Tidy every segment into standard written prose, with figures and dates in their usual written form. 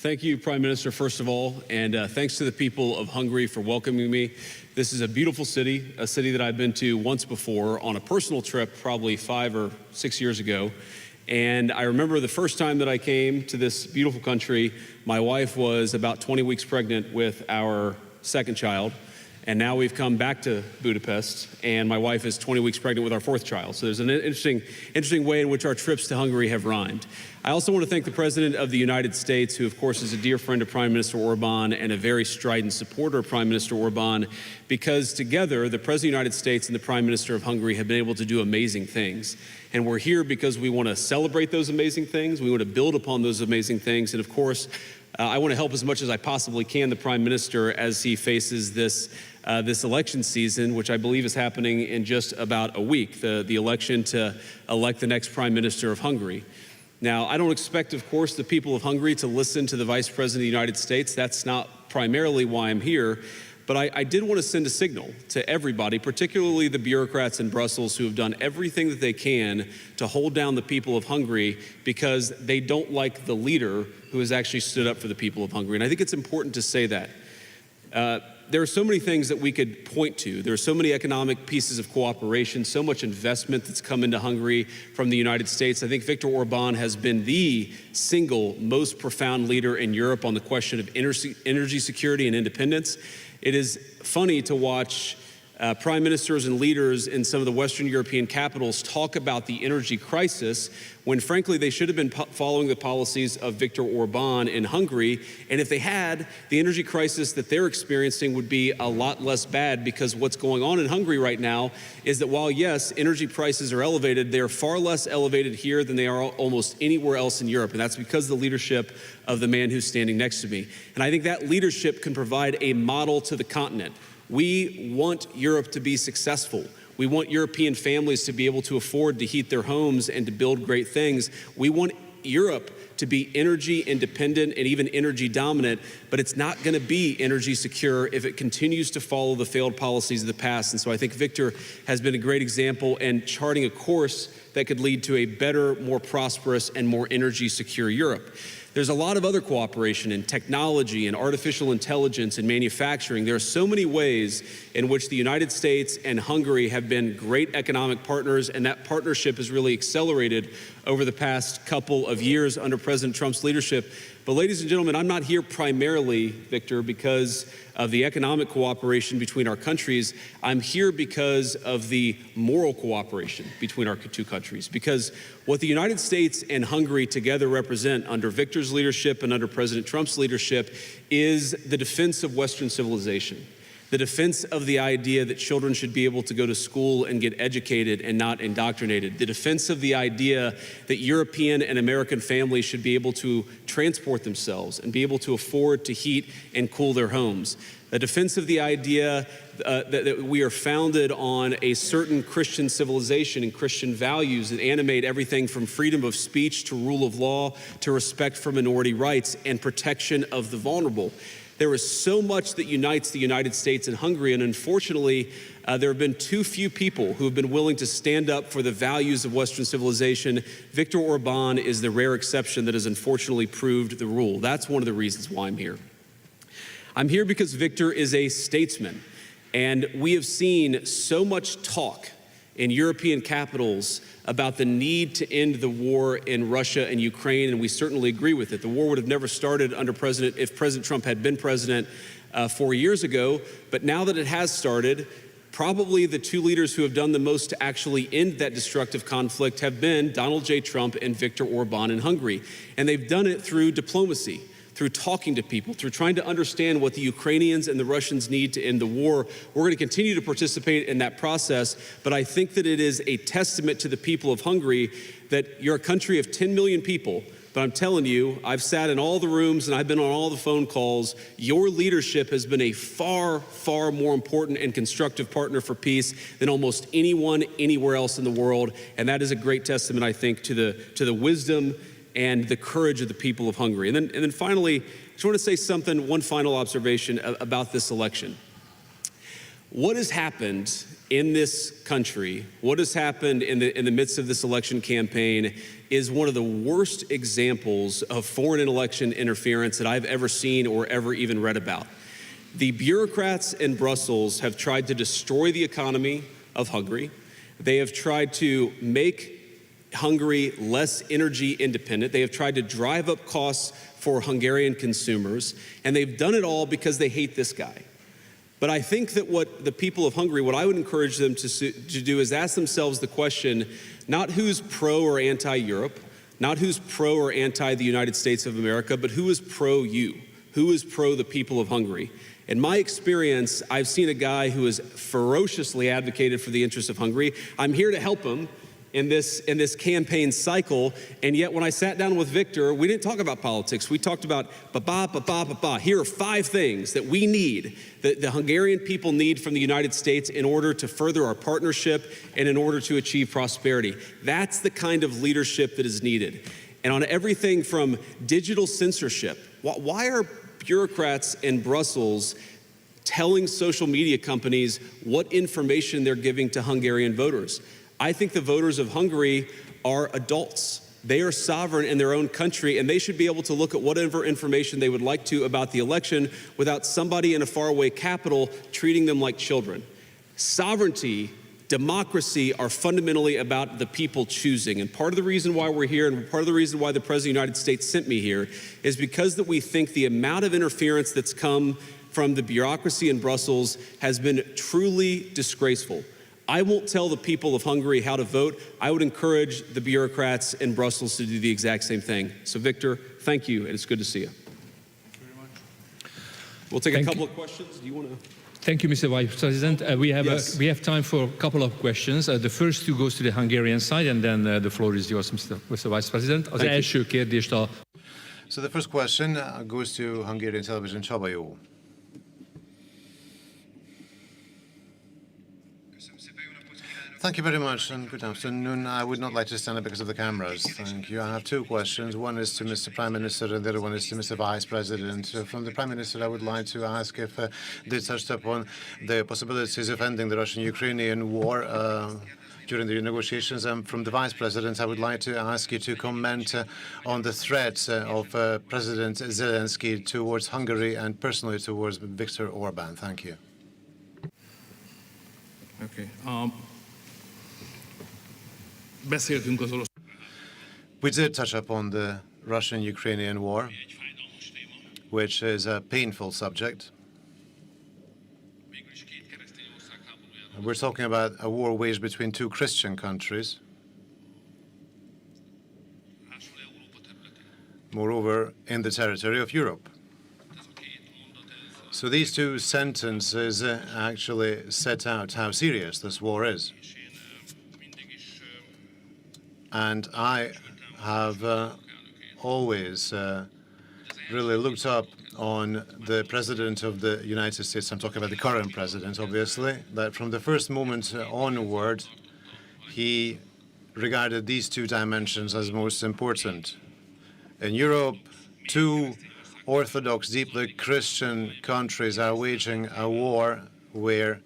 Thank you, Prime Minister, first of all, and thanks to the people of Hungary for welcoming me. This is a beautiful city, a city that I've been to once before on a personal trip probably 5 or 6 years ago. And I remember the first time that I came to this beautiful country, my wife was about 20 weeks pregnant with our second child. And now we've come back to Budapest, and my wife is 20 weeks pregnant with our fourth child. So there's an interesting way in which our trips to Hungary have rhymed. I also want to thank the President of the United States, who of course is a dear friend of Prime Minister Orbán and a very strident supporter of Prime Minister Orbán, because together the President of the United States and the Prime Minister of Hungary have been able to do amazing things. And we're here because we want to celebrate those amazing things, we want to build upon those amazing things, and of course, I want to help as much as I possibly can the Prime Minister as he faces this election season, which I believe is happening in just about a week, the election to elect the next Prime Minister of Hungary. Now, I don't expect, of course, the people of Hungary to listen to the Vice President of the United States. That's not primarily why I'm here. But I did want to send a signal to everybody, particularly the bureaucrats in Brussels who have done everything that they can to hold down the people of Hungary because they don't like the leader who has actually stood up for the people of Hungary. And I think it's important to say that. There are so many things that we could point to. There are so many economic pieces of cooperation, so much investment that's come into Hungary from the United States. I think Viktor Orbán has been the single most profound leader in Europe on the question of energy security and independence. It is funny to watch prime ministers and leaders in some of the Western European capitals talk about the energy crisis when, frankly, they should have been following the policies of Viktor Orbán in Hungary. And if they had, the energy crisis that they're experiencing would be a lot less bad, because what's going on in Hungary right now is that while, yes, energy prices are elevated, they are far less elevated here than they are almost anywhere else in Europe. And that's because of the leadership of the man who's standing next to me. And I think that leadership can provide a model to the continent. We want Europe to be successful. We want European families to be able to afford to heat their homes and to build great things. We want Europe to be energy independent and even energy dominant, but it's not going to be energy secure if it continues to follow the failed policies of the past. And so I think Viktor has been a great example in charting a course that could lead to a better, more prosperous, and more energy secure Europe. There's a lot of other cooperation in technology and artificial intelligence and manufacturing. There are so many ways in which the United States and Hungary have been great economic partners, and that partnership has really accelerated over the past couple of years under President Trump's leadership. But ladies and gentlemen, I'm not here primarily, Viktor, because of the economic cooperation between our countries. I'm here because of the moral cooperation between our two countries. Because what the United States and Hungary together represent under Viktor's leadership and under President Trump's leadership is the defense of Western civilization. The defense of the idea that children should be able to go to school and get educated and not indoctrinated. The defense of the idea that European and American families should be able to transport themselves and be able to afford to heat and cool their homes. The defense of the idea that we are founded on a certain Christian civilization and Christian values that animate everything from freedom of speech to rule of law to respect for minority rights and protection of the vulnerable. There is so much that unites the United States and Hungary, and unfortunately, there have been too few people who have been willing to stand up for the values of Western civilization. Viktor Orbán is the rare exception that has unfortunately proved the rule. That's one of the reasons why I'm here. I'm here because Viktor is a statesman, and we have seen so much talk in European capitals about the need to end the war in Russia and Ukraine, and we certainly agree with it. The war would have never started if President Trump had been president 4 years ago, but now that it has started, probably the two leaders who have done the most to actually end that destructive conflict have been Donald J. Trump and Viktor Orbán in Hungary. And they've done it through diplomacy, through talking to people, through trying to understand what the Ukrainians and the Russians need to end the war. We're going to continue to participate in that process, but I think that it is a testament to the people of Hungary that you're a country of 10 million people, but I'm telling you, I've sat in all the rooms and I've been on all the phone calls. Your leadership has been a far, far more important and constructive partner for peace than almost anyone anywhere else in the world, and that is a great testament, I think, to the wisdom and the courage of the people of Hungary. And then finally, I just want to say one final observation about this election. What has happened in this country, what has happened in the midst of this election campaign is one of the worst examples of foreign election interference that I've ever seen or ever even read about. The bureaucrats in Brussels have tried to destroy the economy of Hungary. They have tried to make Hungary less energy independent. They have tried to drive up costs for Hungarian consumers, and they've done it all because they hate this guy. But I think that what the people of Hungary, what I would encourage them to do is ask themselves the question, not who's pro or anti-Europe, not who's pro or anti the United States of America, but who is pro you, who is pro the people of Hungary. In my experience, I've seen a guy who has ferociously advocated for the interests of Hungary. I'm here to help him in this campaign cycle, and yet when I sat down with Viktor, we didn't talk about politics. We talked about Here are 5 things that we need, that the Hungarian people need from the United States in order to further our partnership and in order to achieve prosperity. That's the kind of leadership that is needed. And on everything from digital censorship, why are bureaucrats in Brussels telling social media companies what information they're giving to Hungarian voters? I think the voters of Hungary are adults. They are sovereign in their own country, and they should be able to look at whatever information they would like to about the election without somebody in a faraway capital treating them like children. Sovereignty, democracy are fundamentally about the people choosing. And part of the reason why we're here, and part of the reason why the President of the United States sent me here, is because that we think the amount of interference that's come from the bureaucracy in Brussels has been truly disgraceful. I won't tell the people of Hungary how to vote. I would encourage the bureaucrats in Brussels to do the exact same thing. So, Viktor, thank you, and it's good to see you. Thank you very much. We'll take a couple of questions. Do you want to? Thank you, Mr. Vice President. We have time for a couple of questions. The first two goes to the Hungarian side, and then the floor is yours, Mr. Vice President. Az első kérdést a... So the first question goes to Hungarian television. Csaba jó. Thank you very much, and good afternoon. I would not like to stand up because of the cameras. Thank you. I have 2 questions. One is to Mr. Prime Minister, and the other one is to Mr. Vice President. From the Prime Minister, I would like to ask if they touched upon the possibilities of ending the Russian-Ukrainian war during the negotiations. And from the Vice President, I would like to ask you to comment on the threats of President Zelensky towards Hungary and personally towards Viktor Orbán. Thank you. Okay. We did touch upon the Russian-Ukrainian war, which is a painful subject. We're talking about a war waged between 2 Christian countries. Moreover, in the territory of Europe. So these 2 sentences actually set out how serious this war is. And I have always really looked up on the President of the United States. I'm talking about the current president, obviously, that from the first moment onward, he regarded these 2 dimensions as most important. In Europe, 2 Orthodox, deeply Christian countries are waging a war where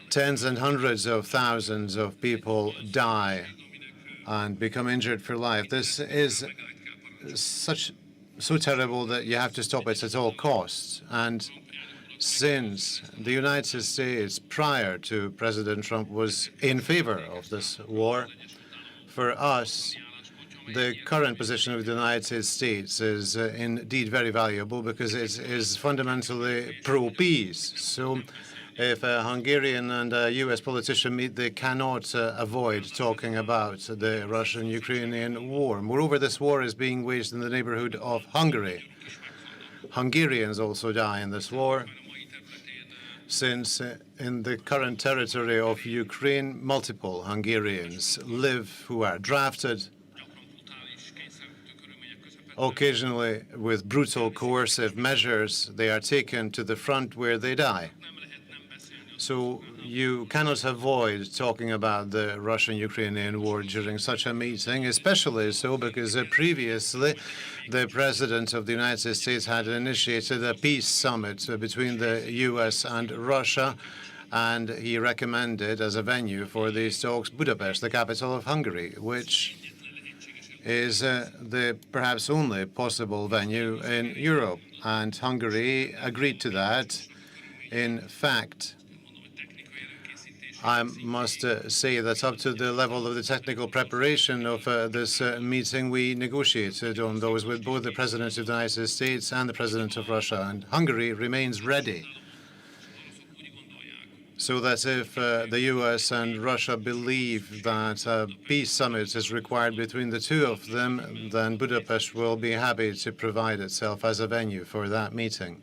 tens and hundreds of thousands of people die and become injured for life. This is so terrible that you have to stop it at all costs. And since the United States, prior to President Trump, was in favor of this war, for us, the current position of the United States is indeed very valuable because it is fundamentally pro-peace. So if a Hungarian and a U.S. politician meet, they cannot avoid talking about the Russian-Ukrainian war. Moreover, this war is being waged in the neighborhood of Hungary. Hungarians also die in this war, since in the current territory of Ukraine, multiple Hungarians live who are drafted, occasionally with brutal coercive measures. They are taken to the front where they die. So you cannot avoid talking about the Russian-Ukrainian war during such a meeting, especially so because previously the President of the United States had initiated a peace summit between the U.S. and Russia, and he recommended as a venue for these talks Budapest, the capital of Hungary, which is the perhaps only possible venue in Europe. And Hungary agreed to that. In fact, I must say that up to the level of the technical preparation of this meeting, we negotiated on those with both the President of the United States and the President of Russia, and Hungary remains ready. So that if the U.S. and Russia believe that a peace summit is required between the two of them, then Budapest will be happy to provide itself as a venue for that meeting,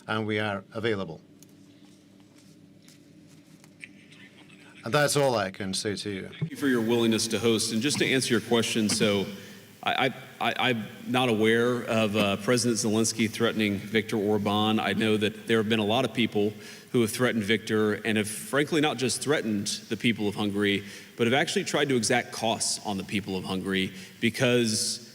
and we are available. And that's all I can say to you. Thank you for your willingness to host. And just to answer your question, so I'm not aware of President Zelensky threatening Viktor Orbán. I know that there have been a lot of people who have threatened Viktor and have frankly not just threatened the people of Hungary, but have actually tried to exact costs on the people of Hungary because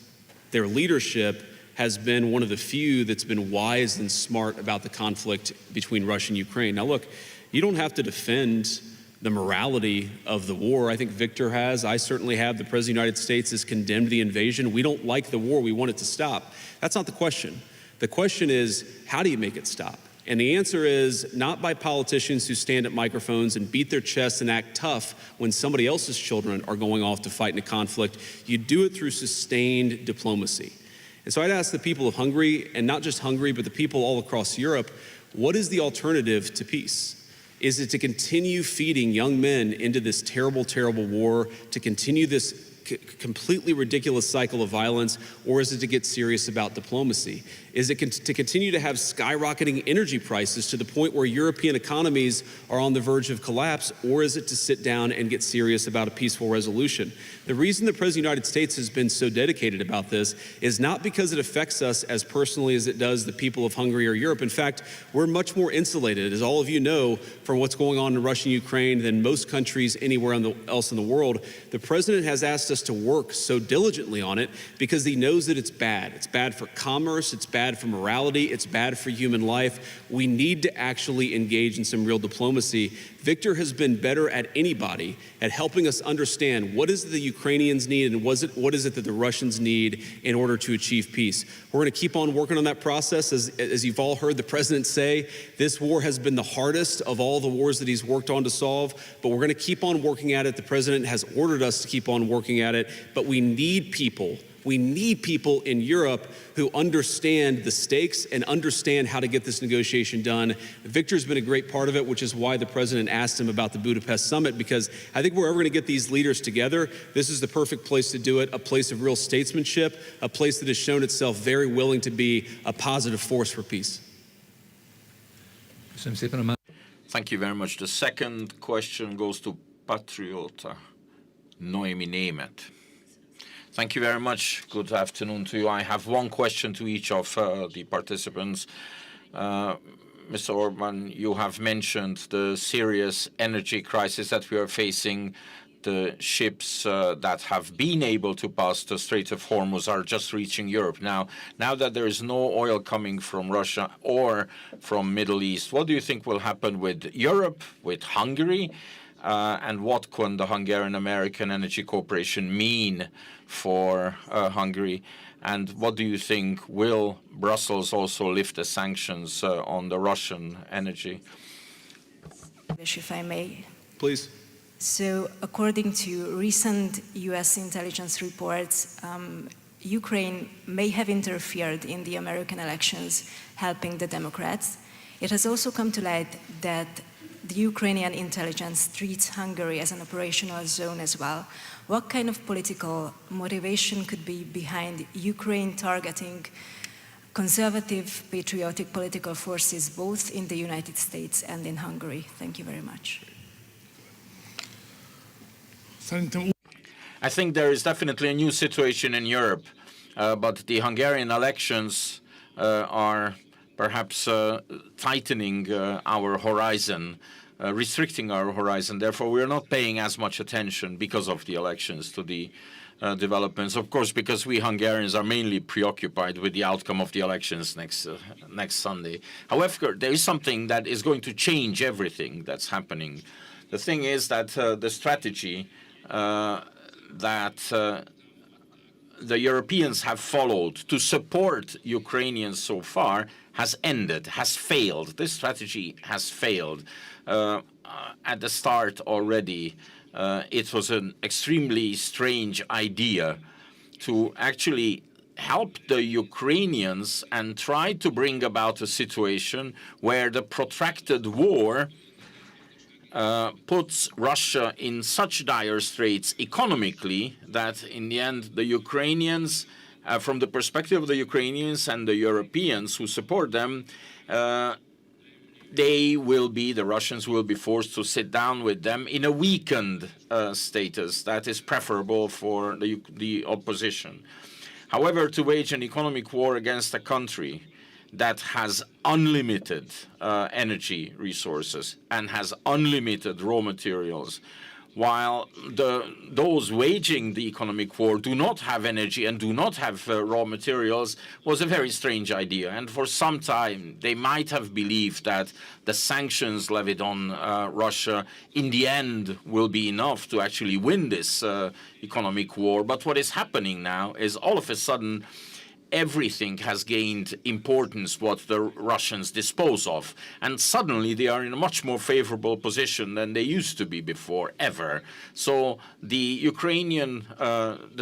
their leadership has been one of the few that's been wise and smart about the conflict between Russia and Ukraine. Now look, you don't have to defend the morality of the war. I think Viktor has. I certainly have. The President of the United States has condemned the invasion. We don't like the war. We want it to stop. That's not the question. The question is, how do you make it stop? And the answer is not by politicians who stand at microphones and beat their chests and act tough when somebody else's children are going off to fight in a conflict. You do it through sustained diplomacy. And so I'd ask the people of Hungary, and not just Hungary, but the people all across Europe, what is the alternative to peace? Is it to continue feeding young men into this terrible, terrible war, to continue this completely ridiculous cycle of violence, or is it to get serious about diplomacy? Is it to continue to have skyrocketing energy prices to the point where European economies are on the verge of collapse, or is it to sit down and get serious about a peaceful resolution? The reason the President of the United States has been so dedicated about this is not because it affects us as personally as it does the people of Hungary or Europe. In fact, we're much more insulated, as all of you know, from what's going on in Russia and Ukraine than most countries anywhere else in the world. The President has asked us to work so diligently on it because he knows that it's bad. It's bad for commerce, it's bad for morality, it's bad for human life. We need to actually engage in some real diplomacy. Viktor has been better at anybody at helping us understand what is it the Ukrainians need and what is it that the Russians need in order to achieve peace. We're going to keep on working on that process. As you've all heard the President say, this war has been the hardest of all the wars that he's worked on to solve, but we're going to keep on working at it. The President has ordered us to keep on working at it, but we need people. We need people in Europe who understand the stakes and understand how to get this negotiation done. Viktor's been a great part of it, which is why the President asked him about the Budapest summit, because I think we're ever going to get these leaders together, this is the perfect place to do it, a place of real statesmanship, a place that has shown itself very willing to be a positive force for peace. Thank you very much. The second question goes to Patriota Noemi Német. Thank you very much. Good afternoon to you. I have one question to each of the participants. Mr. Orbán, you have mentioned the serious energy crisis that we are facing. The ships that have been able to pass the Strait of Hormuz are just reaching Europe now. Now that there is no oil coming from Russia or from Middle East, what do you think will happen with Europe, with Hungary? And what can the Hungarian-American Energy Corporation mean for Hungary? And what do you think, will Brussels also lift the sanctions on the Russian energy? If I may. Please. So, according to recent U.S. intelligence reports, Ukraine may have interfered in the American elections, helping the Democrats. It has also come to light that the Ukrainian intelligence treats Hungary as an operational zone as well. What kind of political motivation could be behind Ukraine targeting conservative, patriotic political forces both in the United States and in Hungary? Thank you very much. I think there is definitely a new situation in Europe, but the Hungarian elections are perhaps tightening our horizon. restricting our horizon. Therefore, we're not paying as much attention because of the elections to the developments. Of course, because we Hungarians are mainly preoccupied with the outcome of the elections next Sunday. However, there is something that is going to change everything that's happening. The thing is that the strategy that the Europeans have followed to support Ukrainians so far has ended, has failed. This strategy has failed. At the start already, it was an extremely strange idea to actually help the Ukrainians and try to bring about a situation where the protracted war puts Russia in such dire straits economically that in the end the Ukrainians, from the perspective of the Ukrainians and the Europeans who support them, the Russians will be forced to sit down with them in a weakened status that is preferable for the opposition. However, to wage an economic war against a country that has unlimited energy resources and has unlimited raw materials, while those waging the economic war do not have energy and do not have raw materials, was a very strange idea. And for some time, they might have believed that the sanctions levied on Russia in the end will be enough to actually win this economic war. But what is happening now is all of a sudden, everything has gained importance what the Russians dispose of. And suddenly they are in a much more favorable position than they used to be before, ever. So the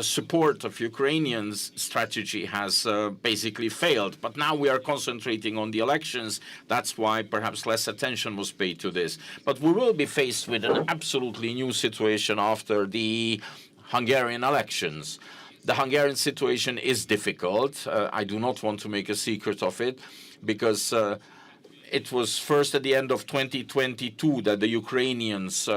support of Ukrainians strategy has basically failed. But now we are concentrating on the elections. That's why perhaps less attention was paid to this. But we will be faced with an absolutely new situation after the Hungarian elections. The Hungarian situation is difficult. I do not want to make a secret of it, because it was first at the end of 2022 that the Ukrainians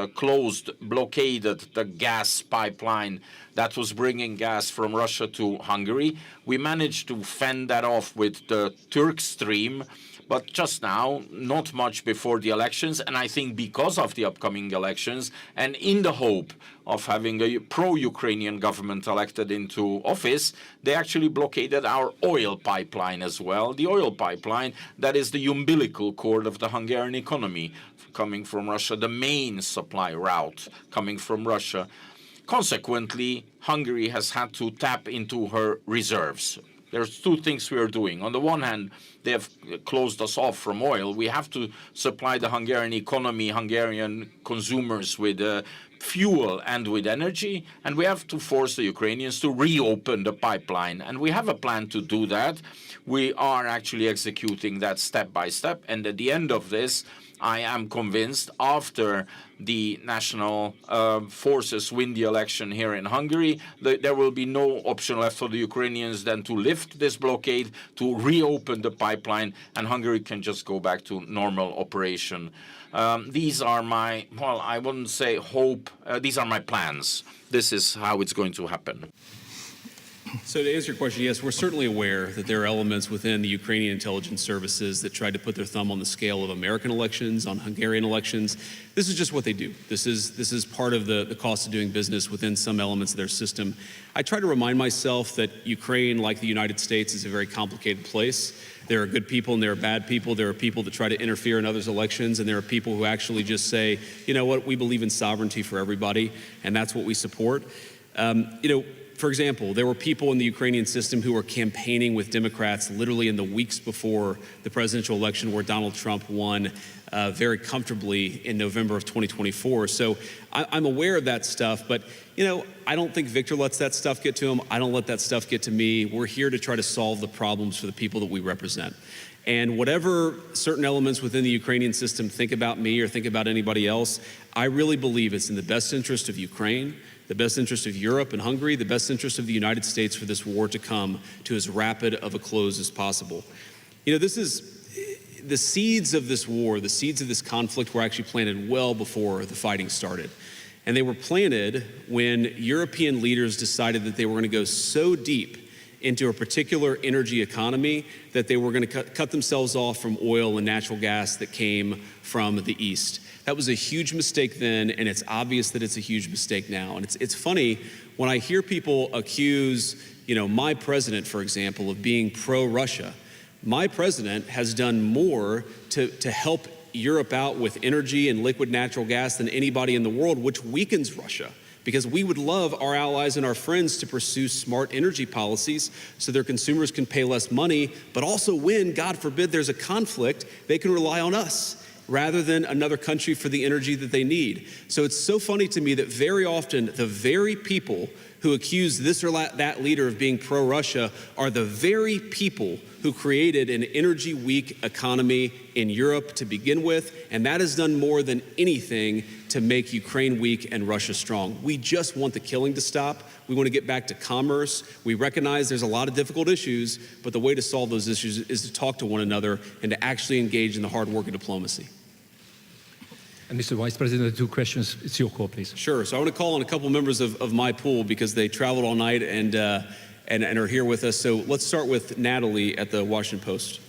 blockaded the gas pipeline that was bringing gas from Russia to Hungary. We managed to fend that off with the Turk Stream, but just now, not much before the elections, and I think because of the upcoming elections, and in the hope of having a pro-Ukrainian government elected into office, they actually blockaded our oil pipeline as well. The oil pipeline, that is the umbilical cord of the Hungarian economy, coming from Russia, the main supply route coming from Russia. Consequently, Hungary has had to tap into her reserves. There's two things we are doing. On the one hand, they have closed us off from oil. We have to supply the Hungarian economy, Hungarian consumers with fuel and with energy, and we have to force the Ukrainians to reopen the pipeline. And we have a plan to do that. We are actually executing that step by step, and at the end of this, I am convinced, after the national forces win the election here in Hungary, there will be no option left for the Ukrainians than to lift this blockade, to reopen the pipeline, and Hungary can just go back to normal operation. These are my, well, I wouldn't say hope, these are my plans. This is how it's going to happen. So to answer your question, yes, we're certainly aware that there are elements within the Ukrainian intelligence services that tried to put their thumb on the scale of American elections, on Hungarian elections. This is just what they do. This is part of the cost of doing business within some elements of their system. I try to remind myself that Ukraine, like the United States, is a very complicated place. There are good people and there are bad people. There are people that try to interfere in others' elections, and there are people who actually just say, you know what, we believe in sovereignty for everybody, and that's what we support. For example, there were people in the Ukrainian system who were campaigning with Democrats literally in the weeks before the presidential election, where Donald Trump won very comfortably in November of 2024. So I'm aware of that stuff, but I don't think Viktor lets that stuff get to him. I don't let that stuff get to me. We're here to try to solve the problems for the people that we represent. And whatever certain elements within the Ukrainian system think about me or think about anybody else, I really believe it's in the best interest of Ukraine, the best interest of Europe and Hungary, the best interest of the United States for this war to come to as rapid of a close as possible. This is the seeds of this war, the seeds of this conflict were actually planted well before the fighting started. And they were planted when European leaders decided that they were going to go so deep into a particular energy economy that they were going to cut themselves off from oil and natural gas that came from the East. That was a huge mistake then, and it's obvious that it's a huge mistake now. And it's funny when I hear people accuse, my president, for example, of being pro-Russia. My president has done more to help Europe out with energy and liquid natural gas than anybody in the world, which weakens Russia. Because we would love our allies and our friends to pursue smart energy policies so their consumers can pay less money, but also when, God forbid, there's a conflict, they can rely on us rather than another country for the energy that they need. So it's so funny to me that very often the very people who accuse this or that leader of being pro-Russia are the very people who created an energy-weak economy in Europe to begin with, and that has done more than anything to make Ukraine weak and Russia strong. We just want the killing to stop. We want to get back to commerce. We recognize there's a lot of difficult issues, but the way to solve those issues is to talk to one another and to actually engage in the hard work of diplomacy. And Mr. Vice President, the two questions, it's your call, please. Sure. So I want to call on a couple members of my pool because they traveled all night and are here with us. So let's start with Natalie at the Washington Post.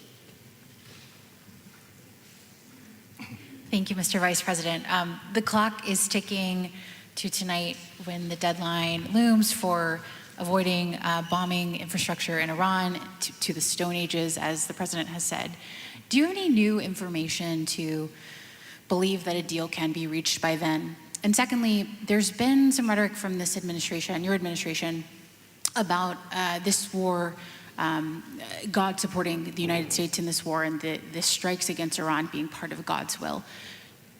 Thank you, Mr. Vice President. The clock is ticking to tonight when the deadline looms for avoiding bombing infrastructure in Iran to the Stone Ages, as the President has said. Do you have any new information to believe that a deal can be reached by then? And secondly, there's been some rhetoric from this administration, your administration, about this war, God supporting the United States in this war and the strikes against Iran being part of God's will.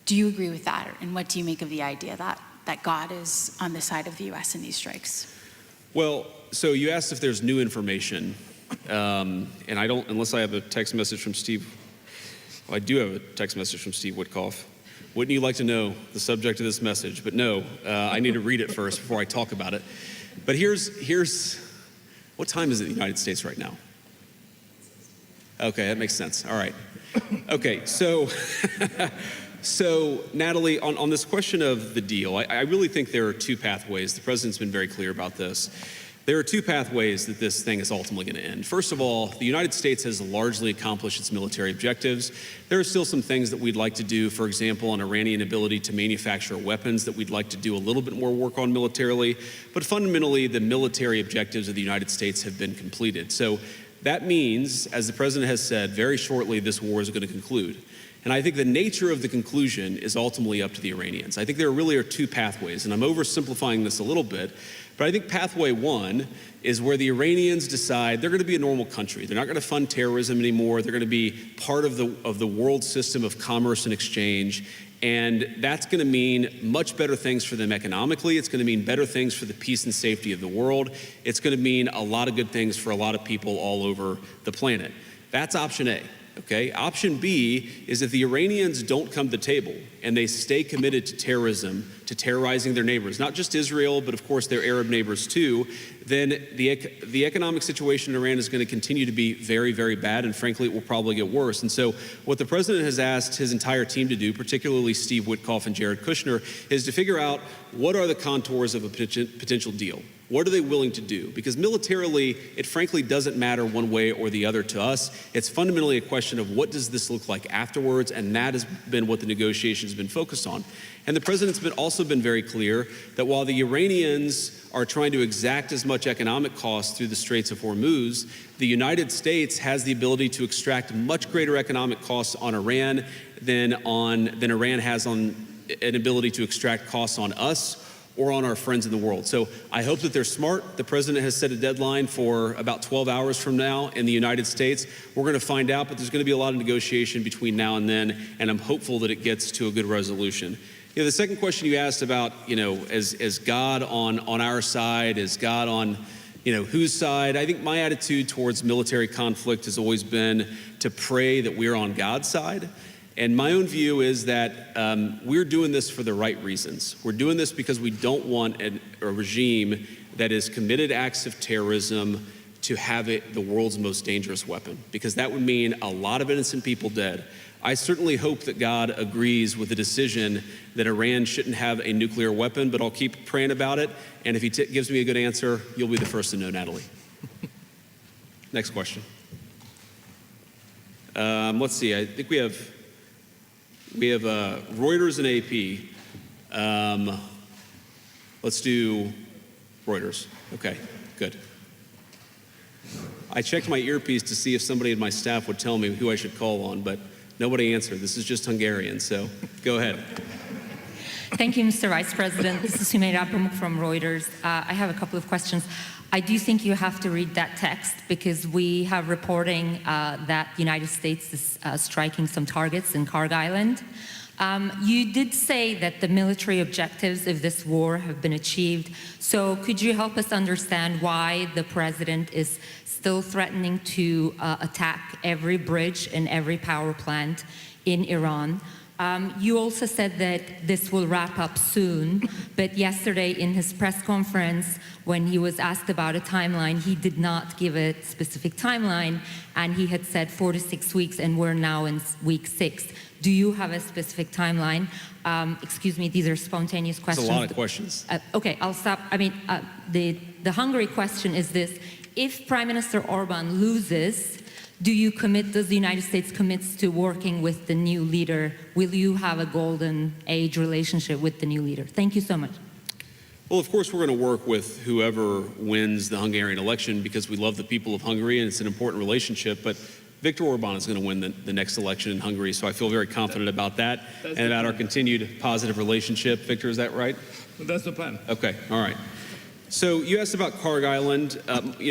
Do you agree with that? And what do you make of the idea that God is on the side of the U.S. in these strikes? Well, so you asked if there's new information, and I don't, unless I have a text message from Steve. Well, I do have a text message from Steve Witkoff. Wouldn't you like to know the subject of this message? But no, I need to read it first before I talk about it. But here's what time is it in the United States right now? Okay, that makes sense. All right. Okay, so Natalie, on this question of the deal, I really think there are two pathways. The President's been very clear about this. There are two pathways that this thing is ultimately going to end. First of all, the United States has largely accomplished its military objectives. There are still some things that we'd like to do, for example, on Iranian ability to manufacture weapons that we'd like to do a little bit more work on militarily. But fundamentally, the military objectives of the United States have been completed. So that means, as the President has said, very shortly this war is going to conclude. And I think the nature of the conclusion is ultimately up to the Iranians. I think there really are two pathways, and I'm oversimplifying this a little bit, but I think pathway one is where the Iranians decide they're going to be a normal country. They're not going to fund terrorism anymore. They're going to be part of the world system of commerce and exchange. And that's going to mean much better things for them economically. It's going to mean better things for the peace and safety of the world. It's going to mean a lot of good things for a lot of people all over the planet. That's option A. Okay. Option B is if the Iranians don't come to the table and they stay committed to terrorism, to terrorizing their neighbors, not just Israel, but of course their Arab neighbors too, then the economic situation in Iran is going to continue to be very, very bad, and frankly, it will probably get worse. And so what the President has asked his entire team to do, particularly Steve Witkoff and Jared Kushner, is to figure out what are the contours of a potential deal. What are they willing to do? Because militarily, it frankly doesn't matter one way or the other to us. It's fundamentally a question of what does this look like afterwards, and that has been what the negotiations have been focused on. And the President's also been very clear that while the Iranians are trying to exact as much economic cost through the Straits of Hormuz, the United States has the ability to extract much greater economic costs on Iran than Iran has on an ability to extract costs on us or on our friends in the world. So I hope that they're smart. The President has set a deadline for about 12 hours from now in the United States. We're going to find out, but there's going to be a lot of negotiation between now and then, and I'm hopeful that it gets to a good resolution. The second question you asked about, is God on our side? Is God on, whose side? I think my attitude towards military conflict has always been to pray that we're on God's side. And my own view is that we're doing this for the right reasons. We're doing this because we don't want a regime that has committed acts of terrorism to have it the world's most dangerous weapon, because that would mean a lot of innocent people dead. I certainly hope that God agrees with the decision that Iran shouldn't have a nuclear weapon, but I'll keep praying about it. And if he gives me a good answer, you'll be the first to know, Natalie. Next question. Let's see, I think we have We have Reuters and AP. Let's do Reuters. Okay, good. I checked my earpiece to see if somebody in my staff would tell me who I should call on, but nobody answered. This is just Hungarian, so go ahead. Thank you, Mr. Vice President. This is Sumera Pamuk from Reuters. I have a couple of questions. I do think you have to read that text because we have reporting that the United States is striking some targets in Karg Island. You did say that the military objectives of this war have been achieved. So could you help us understand why the president is still threatening to attack every bridge and every power plant in Iran? You also said that this will wrap up soon, but yesterday in his press conference, when he was asked about a timeline, he did not give a specific timeline, and he had said 4 to 6 weeks, and we're now in week 6. Do you have a specific timeline? Excuse me, these are spontaneous questions. That's a lot of questions. Okay, I'll stop. I mean, the Hungary question is this. If Prime Minister Orbán loses, does the United States commit to working with the new leader? Will you have a golden age relationship with the new leader? Thank you so much. Well, of course, we're going to work with whoever wins the Hungarian election because we love the people of Hungary and it's an important relationship. But Viktor Orbán is going to win the next election in Hungary, so I feel very confident about that and about our continued positive relationship. Victor, is that right? That's the plan. Okay, all right. So you asked about Karg Island.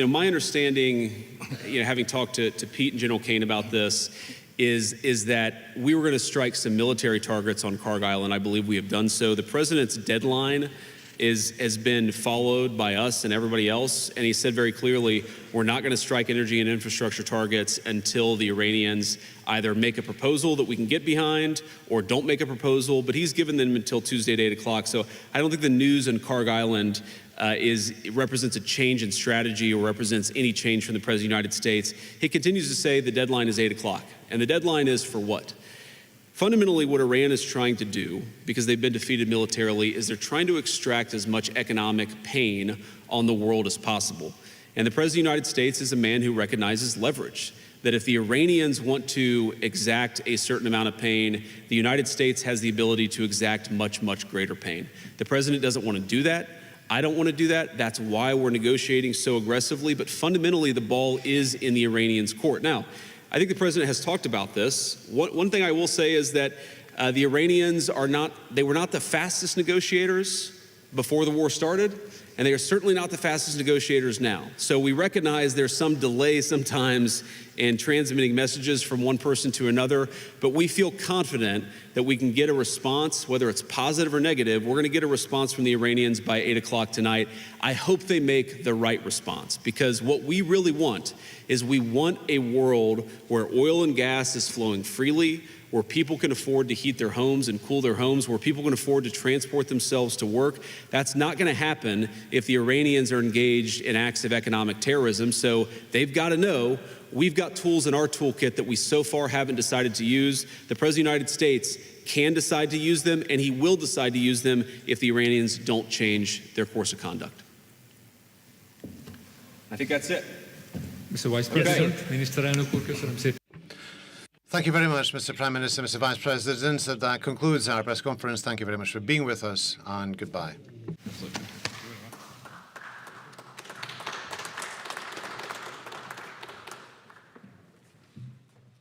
My understanding, having talked to Pete and General Kane about this, is that we were going to strike some military targets on Karg Island. I believe we have done so. The president's deadline has been followed by us and everybody else, and he said very clearly, we're not going to strike energy and infrastructure targets until the Iranians either make a proposal that we can get behind or don't make a proposal, but he's given them until Tuesday at 8 o'clock. So I don't think the news on Karg Island represents a change in strategy or represents any change from the President of the United States. He continues to say the deadline is 8 o'clock. And the deadline is for what? Fundamentally, what Iran is trying to do, because they've been defeated militarily, is they're trying to extract as much economic pain on the world as possible. And the President of the United States is a man who recognizes leverage, that if the Iranians want to exact a certain amount of pain, the United States has the ability to exact much, much greater pain. The President doesn't want to do that. I don't want to do that. That's why we're negotiating so aggressively. But fundamentally, the ball is in the Iranians' court. Now, I think the president has talked about this. One thing I will say is that the Iranians were not the fastest negotiators before the war started, and they are certainly not the fastest negotiators now. So we recognize there's some delay sometimes in transmitting messages from one person to another, but we feel confident that we can get a response, whether it's positive or negative. We're going to get a response from the Iranians by 8 o'clock tonight. I hope they make the right response, because what we really want is we want a world where oil and gas is flowing freely, where people can afford to heat their homes and cool their homes, where people can afford to transport themselves to work. That's not going to happen if the Iranians are engaged in acts of economic terrorism. So they've got to know we've got tools in our toolkit that we so far haven't decided to use. The President of the United States can decide to use them, and he will decide to use them if the Iranians don't change their course of conduct. I think that's it. Mr. Vice President, Miniszterelnök úr, köszönöm szépen. Thank you very much, Mr. Prime Minister, Mr. Vice President. That concludes our press conference. Thank you very much for being with us, and goodbye.